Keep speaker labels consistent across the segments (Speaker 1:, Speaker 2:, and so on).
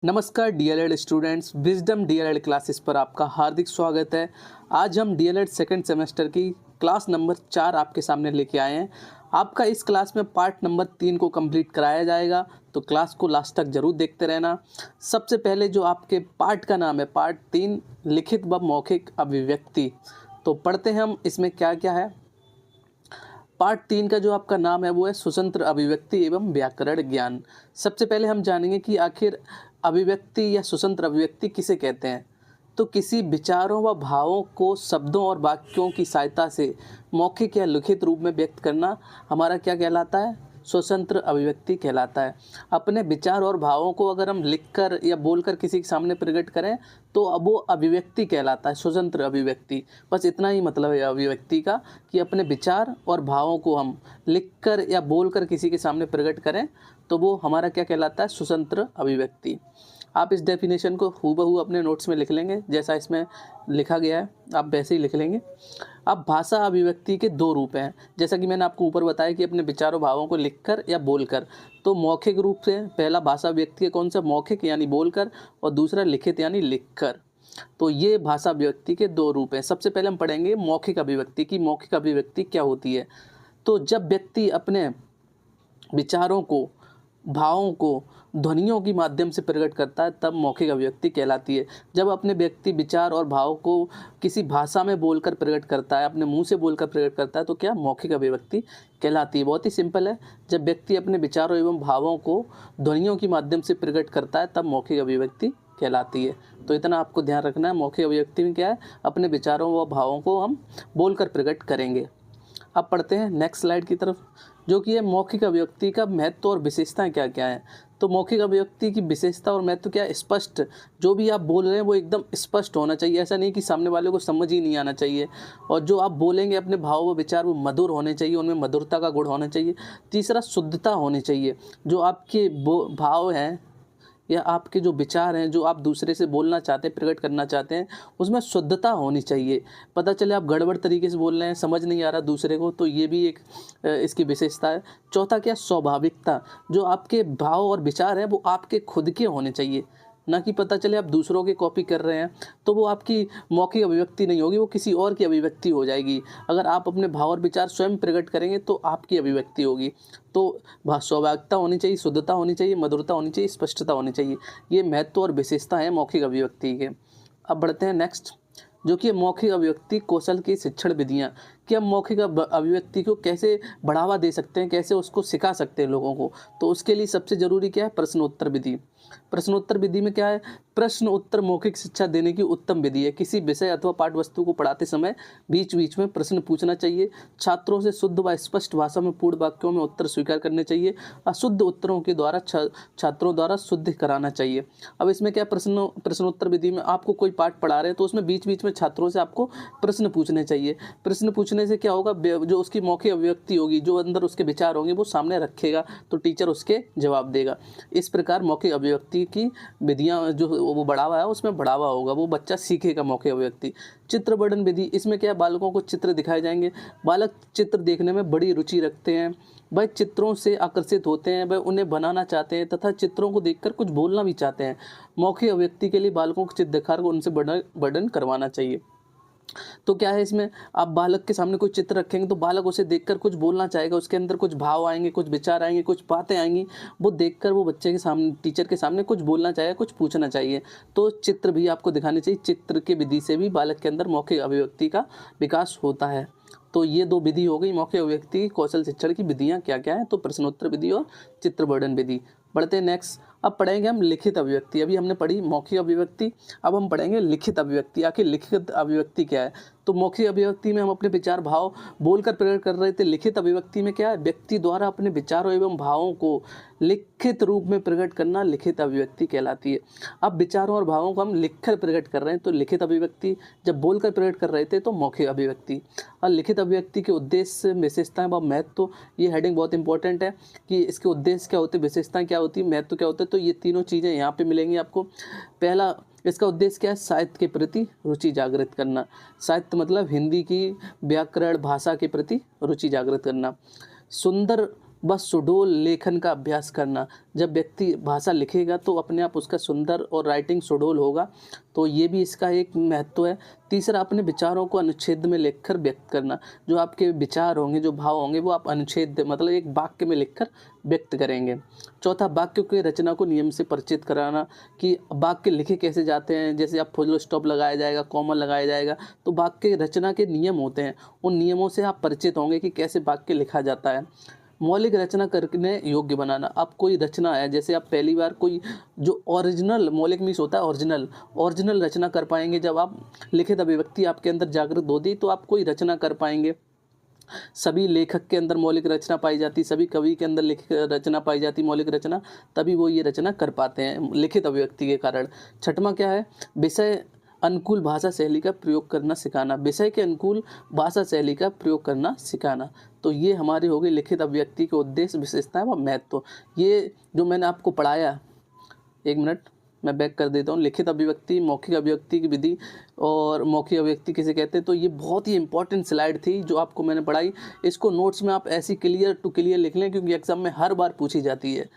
Speaker 1: नमस्कार DElEd students, wisdom DElEd classes पर आपका हार्दिक स्वागत है। आज हम डीएलएड सेकंड सेमेस्टर की क्लास नंबर 4 आपके सामने लेके आए हैं। आपका इस क्लास में पार्ट नंबर 3 को कंप्लीट कराया जाएगा, तो क्लास को लास्ट तक जरूर देखते रहना। सबसे पहले जो आपके पार्ट का नाम है, पार्ट 3 लिखित व मौखिक अभिव्यक्ति। तो पढ़ते हैं हम इसमें क्या क्या है। पार्ट 3 का जो आपका नाम है वो है स्वतंत्र अभिव्यक्ति एवं व्याकरण ज्ञान। सबसे पहले हम जानेंगे कि आखिर अभिव्यक्ति या स्वतंत्र अभिव्यक्ति किसे कहते हैं। तो किसी विचारों व भावों को शब्दों और वाक्यों की सहायता से मौखिक या लिखित रूप में व्यक्त करना हमारा क्या कहलाता है, स्वतंत्र अभिव्यक्ति कहलाता है। अपने विचार और भावों को अगर हम लिखकर या बोलकर किसी के सामने प्रकट करें तो अब वो अभिव्यक्ति कहलाता है, स्वतंत्र अभिव्यक्ति। बस इतना ही मतलब है अभिव्यक्ति का, कि अपने विचार और भावों को हम लिखकर या बोलकर किसी के सामने प्रकट करें तो वो हमारा क्या कहलाता है, स्वतंत्र अभिव्यक्ति। आप इस डेफिनेशन को हूबहू अपने नोट्स में लिख लेंगे, जैसा इसमें लिखा गया है आप वैसे ही लिख लेंगे। अब भाषा अभिव्यक्ति के दो रूप हैं, जैसा कि मैंने आपको ऊपर बताया कि अपने विचारों भावों को लिखकर या बोलकर। तो मौखिक रूप से पहला भाषा अभिव्यक्ति है कौन सा, मौखिक यानी बोलकर, और दूसरा लिखित यानी लिखकर। तो ये भाषा अभिव्यक्ति के दो रूप हैं। सबसे पहले हम पढ़ेंगे मौखिक अभिव्यक्ति की मौखिक अभिव्यक्ति क्या होती है। तो जब व्यक्ति अपने विचारों को, भावों को ध्वनियों के माध्यम से प्रकट करता है तब मौखिक अभिव्यक्ति कहलाती है। जब अपने व्यक्ति विचार और भाव को किसी भाषा में बोलकर प्रकट करता है, अपने मुंह से बोलकर प्रकट करता है, तो क्या मौखिक अभिव्यक्ति कहलाती है। बहुत ही सिंपल है, जब व्यक्ति अपने विचारों एवं भावों को ध्वनियों के माध्यम से प्रकट करता है तब मौखिक अभिव्यक्ति कहलाती है। तो इतना आपको ध्यान रखना है, मौखिक अभिव्यक्ति में क्या है, अपने विचारों व भावों को हम बोलकर प्रकट करेंगे। अब पढ़ते हैं नेक्स्ट स्लाइड की तरफ, जो कि है मौखिक अभिव्यक्ति का महत्व और विशेषताएं क्या क्या है। तो मौखिक अभिव्यक्ति की विशेषता और महत्व क्या है, स्पष्ट। जो भी आप बोल रहे हैं वो एकदम स्पष्ट होना चाहिए, ऐसा नहीं कि सामने वाले को समझ ही नहीं आना चाहिए। और जो आप बोलेंगे अपने भाव व विचार वो मधुर होने चाहिए, उनमें मधुरता का गुण होना चाहिए। तीसरा, शुद्धता होनी चाहिए। जो आपके भाव हैं या आपके जो विचार हैं, जो आप दूसरे से बोलना चाहते हैं, प्रकट करना चाहते हैं, उसमें शुद्धता होनी चाहिए। पता चले आप गड़बड़ तरीके से बोल रहे हैं, समझ नहीं आ रहा दूसरे को, तो ये भी एक इसकी विशेषता है। चौथा क्या, स्वाभाविकता। जो आपके भाव और विचार हैं वो आपके खुद के होने चाहिए, ना कि पता चले आप दूसरों के कॉपी कर रहे हैं, तो वो आपकी मौखिक अभिव्यक्ति नहीं होगी, वो किसी और की अभिव्यक्ति हो जाएगी। अगर आप अपने भाव और विचार स्वयं प्रकट करेंगे तो आपकी अभिव्यक्ति होगी। तो स्वाभाविकता होनी चाहिए, शुद्धता होनी चाहिए, मधुरता होनी चाहिए, स्पष्टता होनी चाहिए। ये महत्व और विशेषता है मौखिक अभिव्यक्ति के। अब बढ़ते हैं नेक्स्ट, जो कि मौखिक अभिव्यक्ति कौशल की शिक्षण विधियाँ, कि हम मौखिक अभिव्यक्ति को कैसे बढ़ावा दे सकते हैं, कैसे उसको सिखा सकते हैं लोगों को। तो उसके लिए सबसे जरूरी क्या है, प्रश्नोत्तर विधि। प्रश्नोत्तर विधि में क्या है, प्रश्न उत्तर मौखिक शिक्षा देने की उत्तम विधि है। किसी विषय अथवा पाठ्य वस्तु को पढ़ाते समय बीच बीच में प्रश्न पूछना चाहिए। छात्रों से शुद्ध व स्पष्ट भाषा में पूर्ण वाक्यों में उत्तर स्वीकार करने चाहिए। अशुद्ध उत्तरों के द्वारा छात्रों द्वारा शुद्ध कराना चाहिए। अब इसमें क्या, प्रश्नोत्तर विधि में आपको कोई पाठ पढ़ा रहे हैं तो उसमें बीच बीच में छात्रों से आपको प्रश्न पूछने चाहिए। प्रश्न पूछने से क्या होगा, जो उसकी मौखिक अभिव्यक्ति होगी, जो अंदर उसके विचार होंगे वो सामने रखेगा, तो टीचर उसके जवाब देगा। इस प्रकार मौखिक अभिव्यक्ति की विधियां जो वो बढ़ावा है, उसमें बढ़ावा होगा, वो बच्चा सीखेगा मौखिक अभिव्यक्ति। चित्र वर्णन विधि, इसमें क्या है, बालकों को चित्र दिखाए जाएंगे। बालक चित्र देखने में बड़ी रुचि रखते हैं, वह चित्रों से आकर्षित होते हैं, वह उन्हें बनाना चाहते हैं तथा चित्रों को देखकर कुछ बोलना भी चाहते हैं। मौखिक अभिव्यक्ति के लिए बालकों को चित्र दिखाकर उनसे वर्णन करवाना चाहिए। तो क्या है, इसमें आप बालक के सामने कोई चित्र रखेंगे तो बालक उसे देखकर कुछ बोलना चाहेगा, उसके अंदर कुछ भाव आएंगे, कुछ विचार आएंगे, कुछ बातें आएंगी, वो देखकर वो बच्चे के सामने, टीचर के सामने कुछ बोलना चाहेगा, कुछ पूछना चाहिए। तो चित्र भी आपको दिखाने चाहिए। चित्र की विधि से भी बालक के अंदर मौखिक अभिव्यक्ति का विकास होता है। तो ये दो विधि हो गई मौखिक अभिव्यक्ति की कौशल शिक्षण की विधियां क्या क्या है, तो प्रश्नोत्तर विधि और चित्र वर्णन विधि। बढ़ते हैं नेक्स्ट, अब पढ़ेंगे हम लिखित अभिव्यक्ति। अभी हमने पढ़ी मौखिक अभिव्यक्ति, अब हम पढ़ेंगे लिखित अभिव्यक्ति। आखिर लिखित अभिव्यक्ति क्या है। तो मौखिक अभिव्यक्ति में हम अपने विचार भाव बोलकर प्रकट कर रहे थे। लिखित अभिव्यक्ति में क्या है, व्यक्ति द्वारा अपने विचारों एवं भावों को लिखित रूप में प्रकट करना लिखित अभिव्यक्ति कहलाती है। अब विचारों और भावों को हम लिखकर प्रकट कर रहे हैं तो लिखित अभिव्यक्ति, जब बोलकर प्रकट कर रहे थे तो मौखिक अभिव्यक्ति। और लिखित अभिव्यक्ति के उद्देश्य, विशेषताएं व महत्व, ये हेडिंग बहुत इंपॉर्टेंट है कि इसके उद्देश्य क्या होते हैं, विशेषताएं क्या होती है, महत्व क्या होता है। तो ये तीनों चीज़ें यहाँ पे मिलेंगी आपको। पहला, इसका उद्देश्य क्या है, साहित्य के प्रति रुचि जागृत करना। साहित्य मतलब हिंदी की व्याकरण भाषा के प्रति रुचि जागृत करना। सुंदर बस सुडोल लेखन का अभ्यास करना। जब व्यक्ति भाषा लिखेगा तो अपने आप उसका सुंदर और राइटिंग सुडोल होगा, तो ये भी इसका एक महत्व है। तीसरा, अपने विचारों को अनुच्छेद में लिखकर व्यक्त करना। जो आपके विचार होंगे, जो भाव होंगे, वो आप अनुच्छेद मतलब एक वाक्य में लिखकर व्यक्त करेंगे। चौथा, वाक्यों की रचना को नियम से परिचित कराना कि वाक्य लिखे कैसे जाते हैं। जैसे आप फुल स्टॉप लगाया जाएगा, कॉमा लगाया जाएगा, तो वाक्य रचना के नियम होते हैं, उन नियमों से आप परिचित होंगे कि कैसे वाक्य लिखा जाता है। मौलिक रचना करने योग्य बनाना। अब कोई रचना है, जैसे आप पहली बार कोई जो ओरिजिनल, मौलिक मीन्स होता है ओरिजिनल रचना कर पाएंगे। जब आप लिखित अभिव्यक्ति आपके अंदर जागृत होती तो आप कोई रचना कर पाएंगे। सभी लेखक के अंदर मौलिक रचना पाई जाती, सभी कवि के अंदर रचना पाई जाती मौलिक रचना, तभी वो ये रचना कर पाते हैं लिखित अभिव्यक्ति के कारण। छठवां क्या है, विषय अनुकूल भाषा शैली का प्रयोग करना सिखाना। विषय के अनुकूल भाषा शैली का प्रयोग करना सिखाना। तो ये हमारे हो गए लिखित अभिव्यक्ति के उद्देश्य, विशेषताएं व महत्व। ये जो मैंने आपको पढ़ाया, एक मिनट मैं बैक कर देता हूँ। लिखित अभिव्यक्ति, मौखिक अभिव्यक्ति की विधि और मौखिक अभिव्यक्ति किसे कहते हैं, तो ये बहुत ही इंपॉर्टेंट स्लाइड थी जो आपको मैंने पढ़ाई। इसको नोट्स में आप ऐसी क्लियर टू क्लियर लिख लें, क्योंकि एग्जाम में हर बार पूछी जाती है।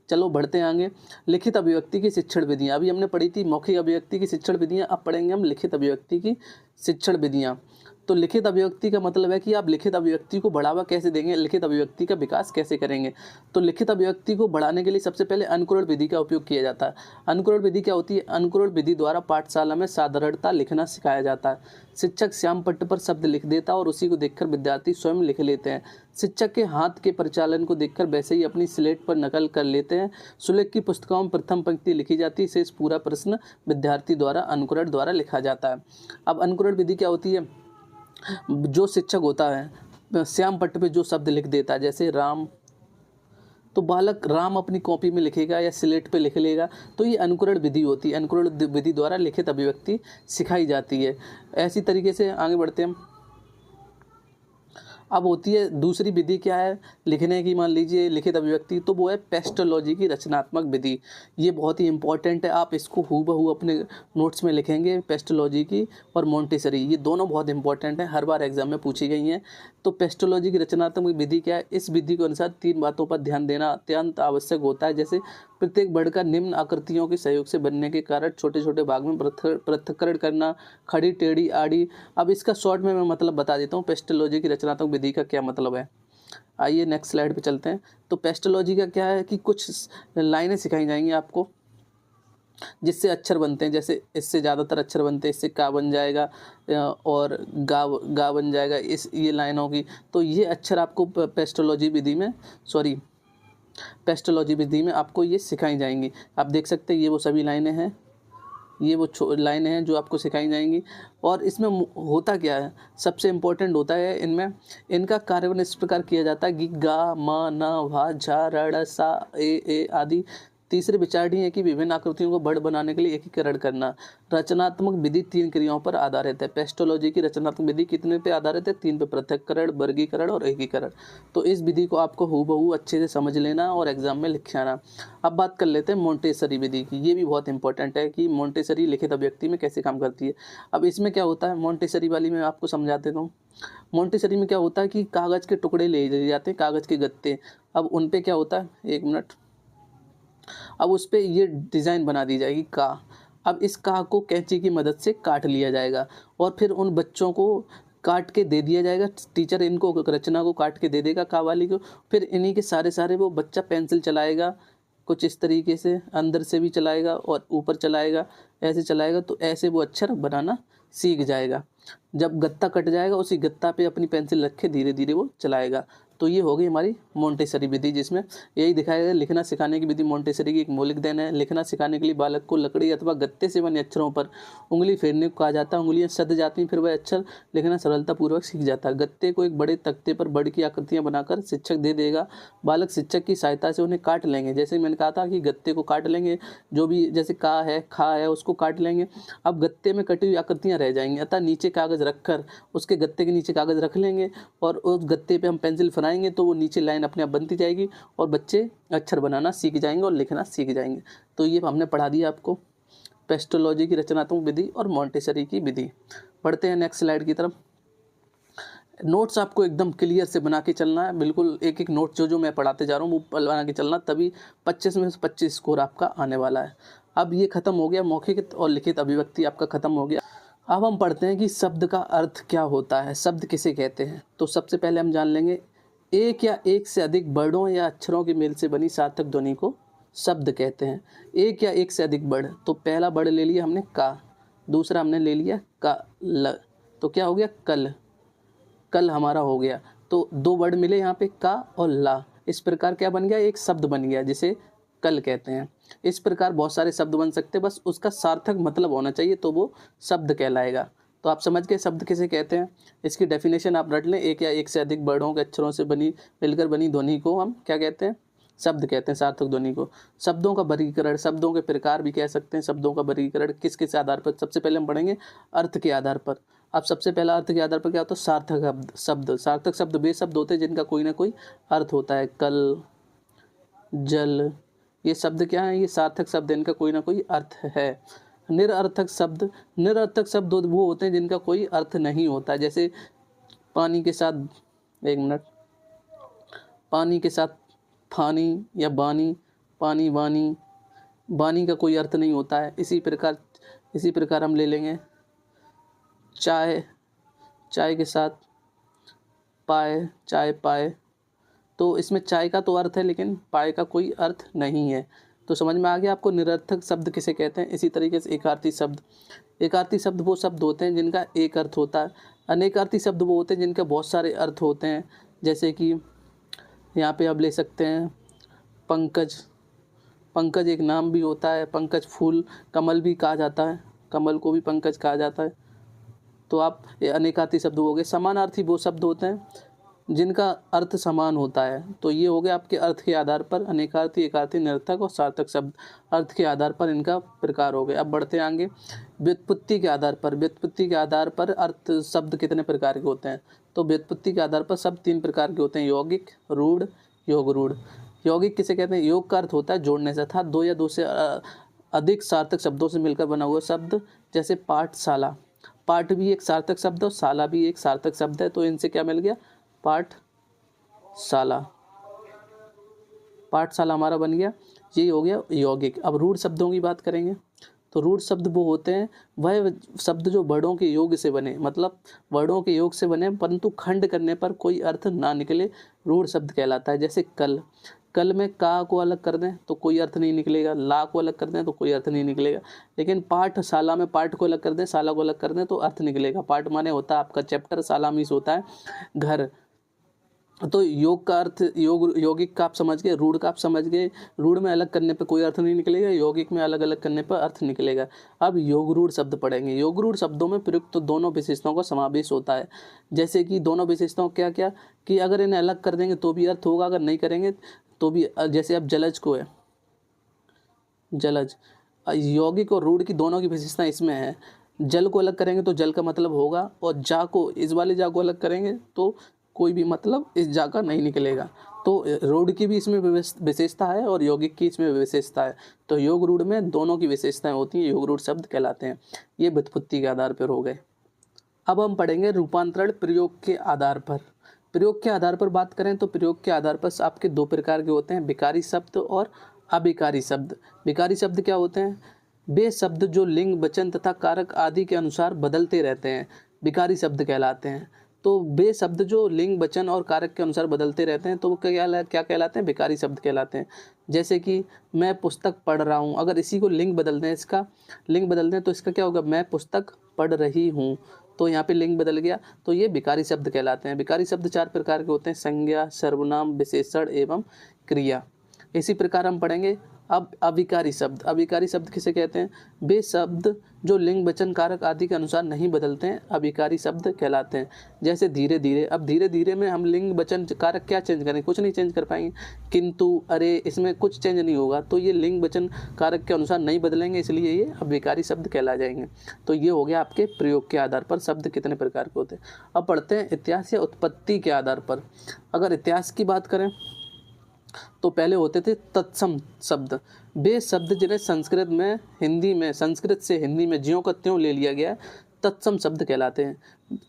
Speaker 1: चलो बढ़ते हैं आगे। लिखित अभिव्यक्ति की शिक्षण विधियाँ। अभी हमने पढ़ी थी मौखिक अभिव्यक्ति की शिक्षण विधियाँ, अब पढ़ेंगे हम लिखित अभिव्यक्ति की शिक्षण विधियाँ। तो लिखित अभिव्यक्ति का मतलब है कि आप लिखित अभिव्यक्ति को बढ़ावा कैसे देंगे, लिखित अभिव्यक्ति का विकास कैसे करेंगे। तो लिखित अभिव्यक्ति को बढ़ाने के लिए सबसे पहले अनुकरण विधि का उपयोग किया जाता है। अनुकरण विधि क्या होती है, अनुकरण विधि द्वारा पाठशाला में साधारणता लिखना सिखाया जाता है। शिक्षक श्याम पट्ट पर शब्द लिख देता और उसी को देखकर विद्यार्थी स्वयं लिख लेते हैं। शिक्षक के हाथ के परिचालन को देखकर वैसे ही अपनी स्लेट पर नकल कर लेते हैं। सुलेख की पुस्तकों में प्रथम पंक्ति लिखी जाती है, शेष पूरा प्रश्न विद्यार्थी द्वारा अनुकरण द्वारा लिखा जाता है। अब अनुकरण विधि क्या होती है, जो शिक्षक होता है श्याम पट्ट पे जो शब्द लिख देता है, जैसे राम, तो बालक राम अपनी कॉपी में लिखेगा या स्लेट पे लिख लेगा, तो ये अनुकरण विधि होती है। अनुकरण विधि द्वारा लिखित अभिव्यक्ति सिखाई जाती है। ऐसी तरीके से आगे बढ़ते हैं। अब होती है दूसरी विधि, क्या है लिखने की, मान लीजिए लिखित अभिव्यक्ति, तो वो है पेस्टोलॉजी की रचनात्मक विधि। ये बहुत ही इंपॉर्टेंट है, आप इसको हूबहू अपने नोट्स में लिखेंगे। पेस्टोलॉजी की और मोंटेसरी, ये दोनों बहुत इंपॉर्टेंट है, हर बार एग्जाम में पूछी गई हैं। तो पेस्टोलॉजी की रचनात्मक विधि क्या है, इस विधि के अनुसार 3 बातों पर ध्यान देना अत्यंत आवश्यक होता है। जैसे प्रत्येक वर्ड का निम्न आकृतियों के सहयोग से बनने के कारण छोटे छोटे भाग में पृथक्करण करना, खड़ी टेढ़ी आड़ी। अब इसका शॉर्ट में मैं मतलब बता देता हूँ पेस्टोलॉजी की रचनात्मक विधि का क्या मतलब है। आइए नेक्स्ट स्लाइड पे चलते हैं। तो पेस्टोलॉजी का क्या है कि कुछ लाइनें सिखाई जाएंगी आपको जिससे अक्षर बनते हैं। जैसे इससे ज़्यादातर अक्षर बनते हैं, इससे का बन जाएगा और गा बन जाएगा, इस ये लाइनों की। तो ये अक्षर आपको पेस्टोलॉजी विधि में आपको ये सिखाई जाएंगी। आप देख सकते हैं ये वो सभी लाइनें हैं, ये वो लाइनें हैं जो आपको सिखाई जाएंगी। और इसमें होता क्या है, सबसे इम्पोर्टेंट होता है इनमें, इनका कार्यान्वयन इस प्रकार किया जाता है कि गा म न वा झा र सा ए आदि। तीसरी विचारणी है कि विभिन्न आकृतियों को बड़ बनाने के लिए एकीकरण करना। रचनात्मक विधि 3 क्रियाओं पर आधारित है। पेस्टोलॉजी की रचनात्मक विधि कितने पे आधारित है, 3 पे, पृथक्करण, वर्गीकरण और एकीकरण। तो इस विधि को आपको हूबहू अच्छे से समझ लेना और एग्जाम में लिख आना। अब बात कर लेते हैं मोंटेसरी विधि की। ये भी बहुत इंपॉर्टेंट है कि मोंटेसरी लिखित अभिव्यक्ति में कैसे काम करती है। अब इसमें क्या होता है, मोंटेसरी वाली में आपको समझा देता हूँ। मोंटेसरी में क्या होता है कि कागज़ के टुकड़े ले जाते हैं, कागज़ के गत्ते। अब उन पे क्या होता है, एक मिनट, अब उस पर ये डिज़ाइन बना दी जाएगी का। अब इस का को कैंची की मदद से काट लिया जाएगा और फिर उन बच्चों को काट के दे दिया जाएगा। टीचर इनको रचना को काट के दे देगा का वाली को, फिर इन्हीं के सारे वो बच्चा पेंसिल चलाएगा कुछ इस तरीके से, अंदर से भी चलाएगा और ऊपर चलाएगा, ऐसे चलाएगा, तो ऐसे वो अक्षर बनाना सीख जाएगा। जब गत्ता कट जाएगा उसी गत्ता पे अपनी पेंसिल रख के धीरे धीरे वो चलाएगा। तो ये हो गई हमारी मोंटेसरी विधि, जिसमें यही दिखाया गया लिखना सिखाने की विधि मोंटेसरी की एक मौलिक देन है। लिखना सिखाने के लिए बालक को लकड़ी अथवा गत्ते से बने अक्षरों पर उंगली फेरने को कहा जाता है। उंगलियां सध जाती हैं, फिर वह अक्षर लिखना सरलतापूर्वक सीख जाता है। गत्ते को एक बड़े तख्ते पर बड़ की आकृतियां बनाकर शिक्षक दे देगा। बालक शिक्षक की सहायता से उन्हें काट लेंगे। जैसे मैंने कहा था कि गत्ते को काट लेंगे, जो भी जैसे का है खा है उसको काट लेंगे। अब गत्ते में कटी हुई आकृतियाँ रह जाएंगी, अतः नीचे कागज़ रखकर उसके गत्ते के नीचे कागज़ रख लेंगे और उस गत्ते पे हम पेंसिल फराएंगे तो वो नीचे लाइन अपने आप बनती जाएगी और बच्चे अक्षर बनाना सीख जाएंगे और लिखना सीख जाएंगे। तो ये हमने पढ़ा दिया आपको पेस्टोलॉजी की रचनात्मक विधि और मोंटेसरी की विधि। पढ़ते हैं नेक्स्ट स्लाइड की तरफ। नोट्स आपको एकदम क्लियर से बना के चलना है, बिल्कुल एक एक नोट जो मैं पढ़ाते जा रहा हूँ वो बना के चलना, तभी 25 में से 25 स्कोर आपका आने वाला है। अब ये खत्म हो गया, मौखिक और लिखित अभिव्यक्ति आपका खत्म हो गया। अब हम पढ़ते हैं कि शब्द का अर्थ क्या होता है, शब्द किसे कहते हैं। तो सबसे पहले हम जान लेंगे, एक या एक से अधिक वर्णों या अक्षरों के मेल से बनी सार्थक ध्वनि को शब्द कहते हैं। एक या एक से अधिक वर्ण, तो पहला वर्ण ले लिया हमने का, दूसरा हमने ले लिया का ल, तो क्या हो गया कल, कल हमारा हो गया। तो दो वर्ड मिले यहाँ पे का और ला, इस प्रकार क्या बन गया, एक शब्द बन गया जिसे कल कहते हैं। इस प्रकार बहुत सारे शब्द बन सकते हैं, बस उसका सार्थक मतलब होना चाहिए तो वो शब्द कहलाएगा। तो आप समझ गए शब्द किसे कहते हैं। इसकी डेफिनेशन आप रट लें, एक या एक से अधिक वर्णों के अक्षरों से मिलकर बनी ध्वनि को हम क्या कहते हैं, शब्द कहते हैं, सार्थक ध्वनि को। शब्दों का वर्गीकरण, शब्दों के प्रकार भी कह सकते हैं। शब्दों का वर्गीकरण किस किस आधार पर, सबसे पहले हम पढ़ेंगे अर्थ के आधार पर। अब सबसे पहला अर्थ के आधार पर क्या होता है, सार्थक शब्द। सार्थक शब्द वे शब्द होते हैं जिनका कोई ना कोई अर्थ होता है। कल, जल, ये शब्द क्या है, ये सार्थक शब्द, इनका कोई ना कोई अर्थ है। निरर्थक शब्द, निरर्थक शब्द वो होते हैं जिनका कोई अर्थ नहीं होता है। जैसे पानी के साथ, एक मिनट, पानी के साथ फानी या बानी, पानी वानी, बानी का कोई अर्थ नहीं होता है। इसी प्रकार हम ले लेंगे चाय, चाय के साथ पाए, चाय पाए, तो इसमें चाय का तो अर्थ है लेकिन पाए का कोई अर्थ नहीं है। तो समझ में आ गया आपको निरर्थक शब्द किसे कहते हैं। इसी तरीके से एकार्थी शब्द, एकार्थी शब्द वो शब्द होते हैं जिनका एक अर्थ होता है। अनेकार्थी शब्द वो होते हैं जिनके बहुत सारे अर्थ होते हैं। जैसे कि यहाँ पे आप ले सकते हैं पंकज, पंकज एक नाम भी होता है, पंकज फूल, कमल भी कहा जाता है, कमल को भी पंकज कहा जाता है। तो आप ये अनेकार्थी शब्द हो गए। समानार्थी वो शब्द होते हैं जिनका अर्थ समान होता है। तो ये हो गया आपके अर्थ के आधार पर अनेकार्थी, एकार्थी, निरर्थक और सार्थक शब्द, अर्थ के आधार पर इनका प्रकार हो गए। अब बढ़ते हैं आगे, व्युत्पत्ति के आधार पर। व्युत्पत्ति के आधार पर अर्थ शब्द कितने प्रकार के होते हैं, तो व्युत्पत्ति के आधार पर शब्द 3 प्रकार के होते हैं, यौगिक, रूढ़, योग रूढ़। यौगिक किसे कहते हैं, योग का अर्थ होता है जोड़ने से, अर्थात 2 या 2 से अधिक सार्थक शब्दों से मिलकर बना हुआ शब्द। जैसे पाठशाला, पाठ भी एक सार्थक शब्द और शाला भी एक सार्थक शब्द है, तो इनसे क्या मिल गया, पाठशाला, पाठशाला हमारा बन गया। यही हो गया यौगिक। अब रूढ़ शब्दों की बात करेंगे, तो रूढ़ शब्द वो होते हैं वह शब्द जो वर्णों के योग से बने, मतलब वर्णों के योग से बने परंतु खंड करने पर कोई अर्थ ना निकले, रूढ़ शब्द कहलाता है। जैसे कल, कल में का को अलग कर दें तो कोई अर्थ नहीं निकलेगा, ला को अलग कर दें तो कोई अर्थ नहीं निकलेगा। लेकिन पाठशाला में पाठ को अलग कर दें, शाला को अलग कर दें तो अर्थ निकलेगा। पाठ माने होता है आपका चैप्टर, शाला मीन्स होता है घर। तो योग का अर्थ, यौगिक का आप समझ गए, रूढ़ का आप समझ गए। रूढ़ में अलग करने पर कोई अर्थ नहीं निकलेगा, यौगिक में अलग अलग करने पर अर्थ निकलेगा। अब योग रूढ़ शब्द पढ़ेंगे। योग रूढ़ शब्दों में प्रयुक्त तो दोनों विशेषताओं का समावेश होता है। जैसे कि दोनों विशेषताओं क्या क्या, कि अगर इन्हें अलग कर देंगे तो भी अर्थ होगा, अगर नहीं करेंगे तो भी। जैसे अब जलज को है, जलज, यौगिक और रूढ़ की दोनों की विशेषता इसमें है। जल को अलग करेंगे तो जल का मतलब होगा, और जा को, इस वाले जा को अलग करेंगे तो कोई भी मतलब इस जा का नहीं निकलेगा। तो रूढ़ की भी इसमें विशेषता है और यौगिक की इसमें विशेषता है। तो योग रूढ़ में दोनों की विशेषताएं होती हैं, योग रूढ़ शब्द कहलाते हैं। ये व्युत्पत्ति के आधार पर हो गए। अब हम पढ़ेंगे रूपांतरण प्रयोग के आधार पर। प्रयोग के आधार पर बात करें तो प्रयोग के आधार पर आपके 2 प्रकार के होते हैं, विकारी शब्द और अविकारी शब्द। विकारी शब्द क्या होते हैं, वे शब्द जो लिंग, वचन तथा कारक आदि के अनुसार बदलते रहते हैं, विकारी शब्द कहलाते हैं। तो वे शब्द जो लिंग, वचन और कारक के अनुसार बदलते रहते हैं तो वो क्या कहलाते हैं, विकारी शब्द कहलाते हैं। जैसे कि मैं पुस्तक पढ़ रहा हूँ, अगर इसी को लिंग बदल दें, इसका लिंग बदल दें तो इसका क्या होगा, मैं पुस्तक पढ़ रही हूँ, तो यहाँ पे लिंग बदल गया, तो ये विकारी शब्द कहलाते हैं। विकारी शब्द 4 प्रकार के होते हैं, संज्ञा, सर्वनाम, विशेषण एवं क्रिया। इसी प्रकार हम पढ़ेंगे अब अविकारी शब्द। अविकारी शब्द किसे कहते हैं, वे शब्द जो लिंग, वचन, कारक आदि के अनुसार नहीं बदलते हैं, अविकारी शब्द कहलाते हैं। जैसे धीरे धीरे, अब धीरे धीरे में हम लिंग, वचन, कारक क्या चेंज करें, कुछ नहीं चेंज कर पाएंगे। किंतु, अरे, इसमें कुछ चेंज नहीं होगा, तो ये लिंग, वचन, कारक के अनुसार नहीं बदलेंगे, इसलिए ये अविकारी शब्द कहला जाएंगे। तो ये हो गया आपके प्रयोग के आधार पर शब्द कितने प्रकार के होते हैं। अब पढ़ते हैं इतिहास या उत्पत्ति के आधार पर। अगर इतिहास की बात करें तो पहले होते थे तत्सम शब्द, वे शब्द जिन्हें संस्कृत से हिंदी में ज्यों का त्यों ले लिया गया, तत्सम शब्द कहलाते हैं।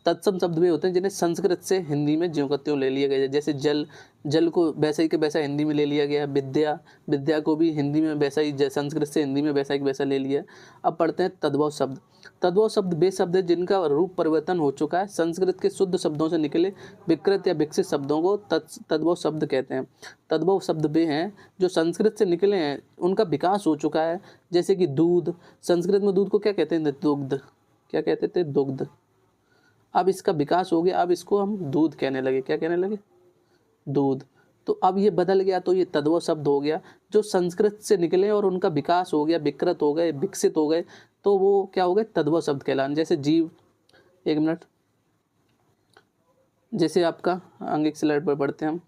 Speaker 1: तत्सम शब्द वे होते हैं जिन्हें संस्कृत से हिंदी में ज्यों का त्यों ले लिया गया है। जैसे जल, जल को वैसा ही के वैसा हिंदी में ले लिया गया है। विद्या, विद्या को भी हिंदी में वैसा ही संस्कृत से हिंदी में वैसा ही वैसा ले लिया है। अब पढ़ते हैं तद्भव शब्द। तद्भव शब्द वे शब्द है जिनका रूप परिवर्तन हो चुका है। संस्कृत के शुद्ध शब्दों से निकले विकृत या विकसित शब्दों को तद्भव शब्द कहते हैं। तद्भव शब्द वे हैं जो संस्कृत से निकले हैं, उनका विकास हो चुका है। जैसे कि दूध, संस्कृत में दूध को क्या कहते हैं? दुग्ध। क्या कहते थे? दुग्ध। अब इसका विकास हो गया, अब इसको हम दूध कहने लगे। क्या कहने लगे? दूध। तो अब ये बदल गया, तो ये तद्भव शब्द हो गया। जो संस्कृत से निकले और उनका विकास हो गया, विकृत हो गए, विकसित हो गए, तो वो क्या हो गए? तद्भव शब्द कहलाने। जैसे जीव, एक मिनट, जैसे आपका आगे की स्लाइड पर पढ़ते हैं हम।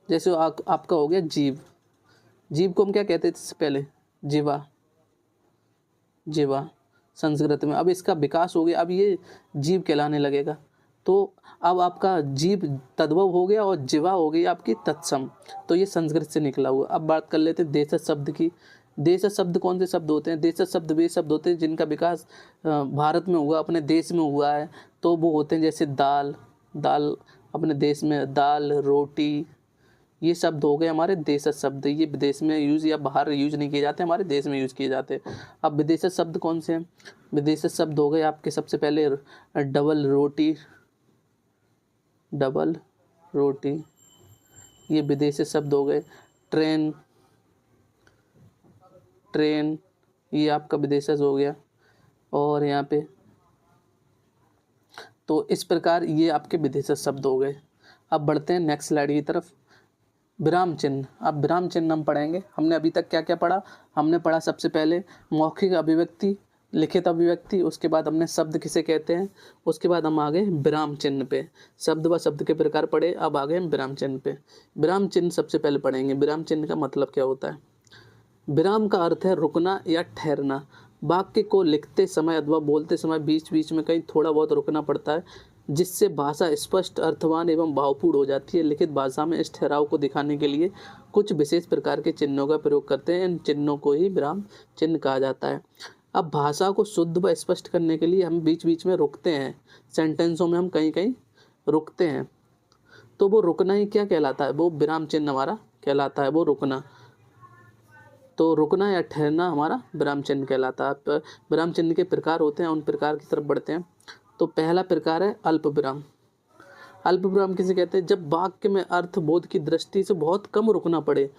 Speaker 1: जैसे आपका हो गया जीव। जीव को हम क्या कहते थे इससे पहले? जीवा। जीवा संस्कृत में। अब इसका विकास हो गया, अब ये जीव कहलाने लगेगा। तो अब आपका जीव तद्भव हो गया और जीवा हो गई आपकी तत्सम। तो ये संस्कृत से निकला हुआ। अब बात कर लेते हैं देशज शब्द की। देशज शब्द कौन से शब्द होते हैं? देशज शब्द वे शब्द होते हैं जिनका विकास भारत में हुआ, अपने देश में हुआ है। तो वो होते हैं जैसे दाल, दाल अपने देश में, दाल, रोटी, ये शब्द हो गए हमारे देशज शब्द। ये विदेश में यूज़ या बाहर यूज नहीं किए जाते, हमारे देश में यूज़ किए जाते हैं। अब विदेशज शब्द कौन से हैं? विदेशज शब्द हो गए आपके सबसे पहले डबल रोटी, डबल रोटी, ये विदेशी शब्द हो गए। ट्रेन, ट्रेन, ये आपका विदेशज हो गया। और यहाँ पे तो इस प्रकार ये आपके विदेशज शब्द हो गए। अब बढ़ते हैं नेक्स्ट स्लाइड की तरफ। विराम चिन्ह। अब विराम चिन्ह हम पढ़ेंगे। हमने अभी तक क्या क्या पढ़ा? हमने पढ़ा सबसे पहले मौखिक अभिव्यक्ति, लिखित अभिव्यक्ति, उसके बाद हमने शब्द किसे कहते हैं, उसके बाद हम आ गए विराम चिन्ह पे। शब्द व शब्द के प्रकार पढ़े, अब आ गए हम विराम चिन्ह पे। विराम चिन्ह सबसे पहले पढ़ेंगे। विराम चिन्ह का मतलब क्या होता है? विराम का अर्थ है रुकना या ठहरना। वाक्य को लिखते समय अथवा बोलते समय बीच बीच में कहीं थोड़ा बहुत रुकना पड़ता है, जिससे भाषा स्पष्ट, अर्थवान एवं भावपूर्ण हो जाती है। लिखित भाषा में इस ठहराव को दिखाने के लिए कुछ विशेष प्रकार के चिन्हों का प्रयोग करते हैं। इन चिन्हों को ही विराम चिन्ह कहा जाता है। अब भाषा को शुद्ध व स्पष्ट करने के लिए हम बीच बीच में रुकते हैं, सेंटेंसों में हम कहीं कहीं रुकते हैं, तो वो रुकना ही क्या कहलाता है? वो विराम चिन्ह हमारा कहलाता है, वो रुकना। तो रुकना या ठहरना हमारा विराम चिन्ह कहलाता है। विराम चिन्ह के प्रकार होते हैं, उन प्रकार की तरफ बढ़ते हैं। तो पहला प्रकार है अल्प विराम। अल्प विराम किसे कहते हैं? जब वाक्य में अर्थ बोध की दृष्टि से बहुत कम रुकना पड़े,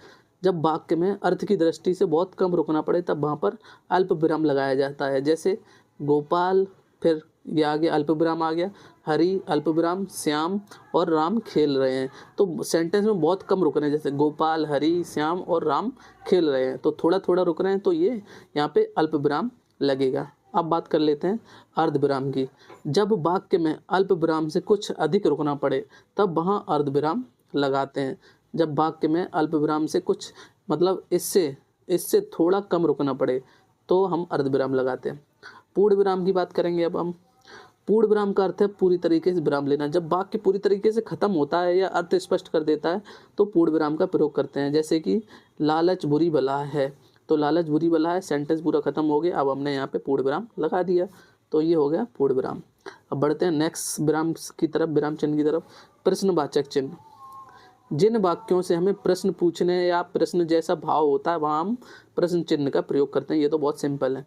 Speaker 1: जब वाक्य में अर्थ की दृष्टि से बहुत कम रुकना पड़े, तब वहाँ पर अल्प विराम लगाया जाता है। जैसे गोपाल, फिर ये आगे अल्प विराम आ गया, हरि अल्प विराम, श्याम और राम खेल रहे हैं। तो सेंटेंस में बहुत कम रुक रहे हैं, जैसे गोपाल, हरि, श्याम और राम खेल रहे हैं, तो थोड़ा थोड़ा रुक रहे हैं, तो ये यहाँ पे अल्प विराम लगेगा। अब बात कर लेते हैं अर्ध विराम की। जब वाक्य में अल्प विराम से कुछ अधिक रुकना पड़े, तब वहाँ अर्ध विराम लगाते हैं। जब वाक्य में अल्प विराम से कुछ मतलब इससे थोड़ा कम रुकना पड़े, तो हम अर्ध विराम लगाते हैं। पूर्ण विराम की बात करेंगे अब हम। पूर्ण विराम का अर्थ है पूरी तरीके से विराम लेना। जब वाक्य पूरी तरीके से खत्म होता है या अर्थ स्पष्ट कर देता है, तो पूर्ण विराम का प्रयोग करते हैं। जैसे कि लालच बुरी बला है, तो लालच बुरी बला है, सेंटेंस पूरा खत्म हो गया, अब हमने यहाँ पे पूर्ण विराम लगा दिया, तो ये हो गया पूर्ण विराम। अब बढ़ते हैं नेक्स्ट विराम की तरफ, विराम चिन्ह की तरफ। प्रश्नवाचक चिन्ह। जिन वाक्यों से हमें प्रश्न पूछने या प्रश्न जैसा भाव होता है, वहाँ हम प्रश्न चिन्ह का प्रयोग करते हैं। ये तो बहुत सिंपल है।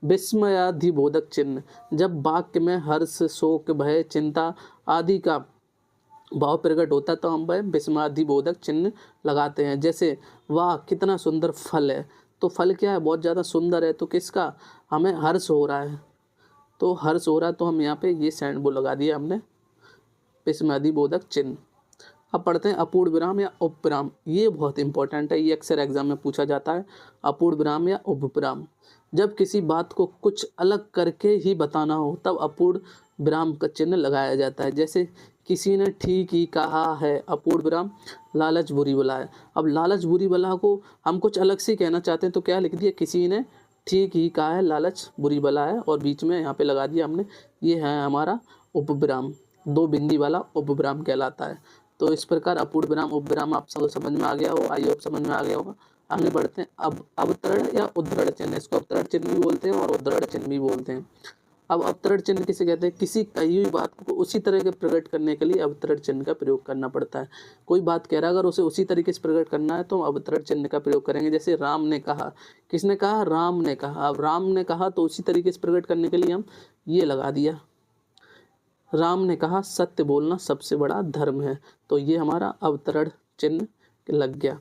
Speaker 1: विस्मयाधिबोधक चिन्ह। जब वाक्य में हर्ष, शोक, भय, चिंता आदि का भाव प्रकट होता है, तो हम वह विस्मयाधिबोधक चिन्ह लगाते हैं। जैसे वाह कितना सुंदर फल है, तो फल क्या है? बहुत ज़्यादा सुंदर है, तो किसका? हमें हर्ष हो रहा है, तो हर्ष हो रहा है, तो हम यहाँ पे ये सैंड वो लगा दिया हमने, विस्मयाधिबोधक चिन्ह। अब पढ़ते हैं अपूर्ण विराम या उपविराम। ये बहुत इंपॉर्टेंट है, ये अक्सर एग्जाम में पूछा जाता है। अपूर्ण विराम या उपविराम। जब किसी बात को कुछ अलग करके ही बताना हो, तब अपूर्ण विराम का चिन्ह लगाया जाता है। जैसे किसी ने ठीक ही कहा है, अपूर्ण विराम, लालच बुरी बला है। अब लालच बुरी बला को हम कुछ अलग से कहना चाहते हैं, तो क्या लिख दिया? किसी ने ठीक ही कहा है, लालच बुरी बला है, और बीच में यहाँ पे लगा दिया हमने, ये है हमारा उपविराम, दो बिंदी वाला उपविराम कहलाता है। तो इस प्रकार अपूर्ण विराम, उपविराम आप सबको समझ में आ गया हो, आई होप समझ में आ गया होगा। आगे बढ़ते हैं। अब अवतरण या उद्धरण चिन्ह, इसको अवतरण चिन्ह भी बोलते हैं और उद्धरण चिन्ह भी बोलते हैं। अब अवतरण चिन्ह किसे कहते हैं? किसी कही हुई बात को उसी तरह के प्रकट करने के लिए अवतरण चिन्ह का प्रयोग करना पड़ता है। कोई बात कह रहा है, अगर उसे उसी तरीके से प्रकट करना है तो हम अवतरण चिन्ह का प्रयोग करेंगे। जैसे राम ने कहा, किसने कहा? राम ने कहा। अब राम ने कहा तो उसी तरीके से प्रकट करने के लिए हम ये लगा दिया, राम ने कहा सत्य बोलना सबसे बड़ा धर्म है, तो ये हमारा अवतरण चिन्ह लग गया।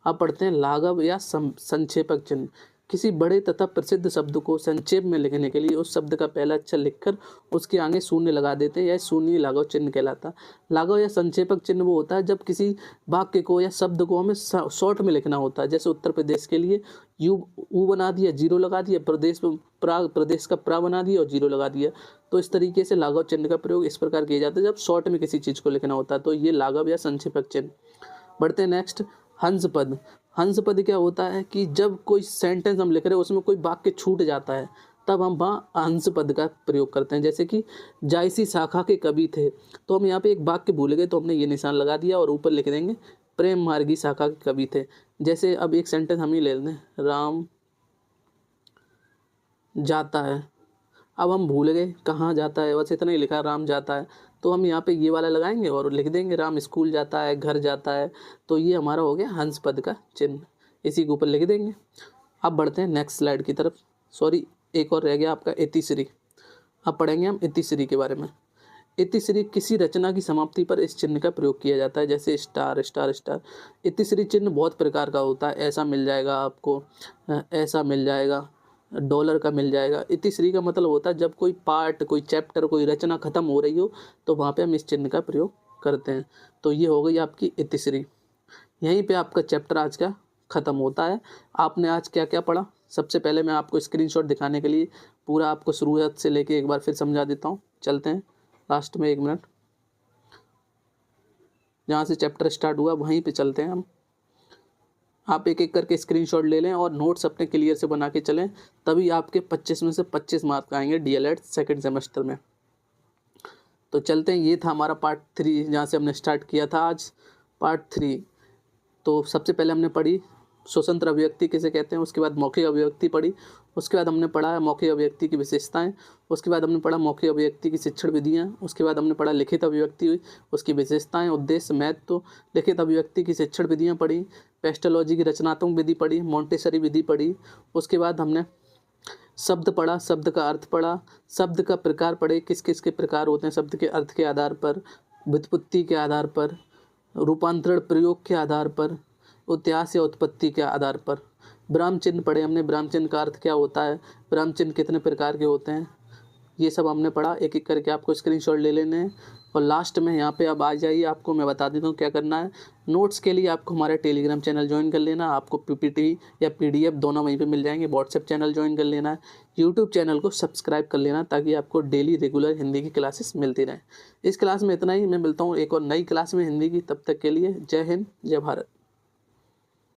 Speaker 1: अब पढ़ते हैं लाघव या संक्षेपक चिन्ह। किसी बड़े तथा प्रसिद्ध शब्द को संक्षेप में लिखने के लिए उस शब्द का पहला अक्षर लिखकर उसके आगे शून्य लगा देते हैं, यह शून्य लाघव चिन्ह कहलाता। लाघव या संक्षेपक चिन्ह वो होता है जब किसी वाक्य को या शब्द को हमें शॉर्ट में लिखना होता है। जैसे उत्तर प्रदेश के लिए ऊ बना दिया, जीरो लगा दिया, प्रदेश का प्रा बना दिया और जीरो लगा दिया। तो इस तरीके से लाघव चिन्ह का प्रयोग इस प्रकार किया जाता है जब शॉर्ट में किसी चीज़ को लिखना होता है, तो ये लाघव या संक्षेपक चिन्ह। बढ़ते हैं नेक्स्ट, हंस पद। हंस पद क्या होता है कि जब कोई सेंटेंस हम लिख रहे हैं उसमें कोई वाक्य छूट जाता है तब हम वहाँ हंस पद का प्रयोग करते हैं। जैसे कि जायसी शाखा के कवि थे, तो हम यहाँ पे एक वाक्य भूल गए तो हमने ये निशान लगा दिया और ऊपर लिख देंगे प्रेम मार्गी शाखा के कवि थे। जैसे अब एक सेंटेंस हम ही ले लें, राम जाता है, अब हम भूल गए कहाँ जाता है, बस इतना ही लिखा राम जाता है, तो हम यहाँ पे ये वाला लगाएंगे और लिख देंगे राम स्कूल जाता है, घर जाता है, तो ये हमारा हो गया हंस पद का चिन्ह, इसी के ऊपर लिख देंगे। अब बढ़ते हैं नेक्स्ट स्लाइड की तरफ। सॉरी, एक और रह गया आपका इतिश्री। अब पढ़ेंगे हम इतिश्री के बारे में। इतिश्री किसी रचना की समाप्ति पर इस चिन्ह का प्रयोग किया जाता है, जैसे स्टार स्टार स्टार। इतिश्री चिन्ह बहुत प्रकार का होता है, ऐसा मिल जाएगा आपको, ऐसा मिल जाएगा, डॉलर का मिल जाएगा। इतिश्री का मतलब होता है जब कोई पार्ट, कोई चैप्टर, कोई रचना खत्म हो रही हो तो वहाँ पे हम इस चिन्ह का प्रयोग करते हैं। तो ये हो गई आपकी इतिश्री। यहीं पे आपका चैप्टर आज का ख़त्म होता है। आपने आज क्या क्या पढ़ा? सबसे पहले मैं आपको स्क्रीनशॉट दिखाने के लिए पूरा आपको शुरुआत से लेके एक बार फिर समझा देता हूँ। चलते हैं लास्ट में 1 मिनट, जहाँ से चैप्टर स्टार्ट हुआ वहीं पे चलते हैं हम। आप एक एक करके स्क्रीनशॉट ले लें और नोट्स अपने क्लियर से बना के चलें, तभी आपके 25 में से 25 मार्क आएंगे डीएलएड सेकंड सेमेस्टर में। तो चलते हैं, ये था हमारा पार्ट 3 जहाँ से हमने स्टार्ट किया था आज पार्ट 3। तो सबसे पहले हमने पढ़ी स्वतंत्र अभिव्यक्ति किसे कहते हैं, उसके बाद मौखिक अभिव्यक्ति पढ़ी, उसके बाद हमने पढ़ा मौखिक अभिव्यक्ति की विशेषताएं, उसके बाद हमने पढ़ा मौखिक अभिव्यक्ति की शिक्षण विधियां, उसके बाद हमने पढ़ा लिखित अभिव्यक्ति उसकी विशेषताएं, उद्देश्य, महत्व, लिखित अभिव्यक्ति की शिक्षण विधियां पढ़ी, पेस्टोलॉजी की रचनात्मक विधि पढ़ी, मोंटेसरी विधि पढ़ी, उसके बाद हमने शब्द पढ़ा, शब्द का अर्थ पढ़ा, शब्द का प्रकार पढ़े, किस किस के प्रकार होते हैं शब्द के अर्थ के आधार पर, व्युत्पत्ति के आधार पर, रूपांतरण प्रयोग के आधार पर, इतिहास या उत्पत्ति के आधार पर। ब्राह्म चिन्ह पढ़े हमने, ब्राह्म चिन्ह का अर्थ क्या होता है, ब्राह्म चिन्ह कितने प्रकार के होते हैं, ये सब हमने पढ़ा। एक एक करके आपको स्क्रीनशॉट ले लेने हैं। और लास्ट में यहाँ पे अब आ जाइए, आपको मैं बता देता हूँ क्या करना है। नोट्स के लिए आपको हमारा टेलीग्राम चैनल ज्वाइन कर लेना, आपको पीपीटी या पीडीएफ दोनों वहीं पे मिल जाएंगे। व्हाट्सएप चैनल ज्वाइन कर लेना है, यूट्यूब चैनल को सब्सक्राइब कर लेना ताकि आपको डेली रेगुलर हिंदी की क्लासेस मिलती रहें। इस क्लास में इतना ही, मैं मिलता हूँ एक और नई क्लास में हिंदी की। तब तक के लिए जय हिंद, जय भारत।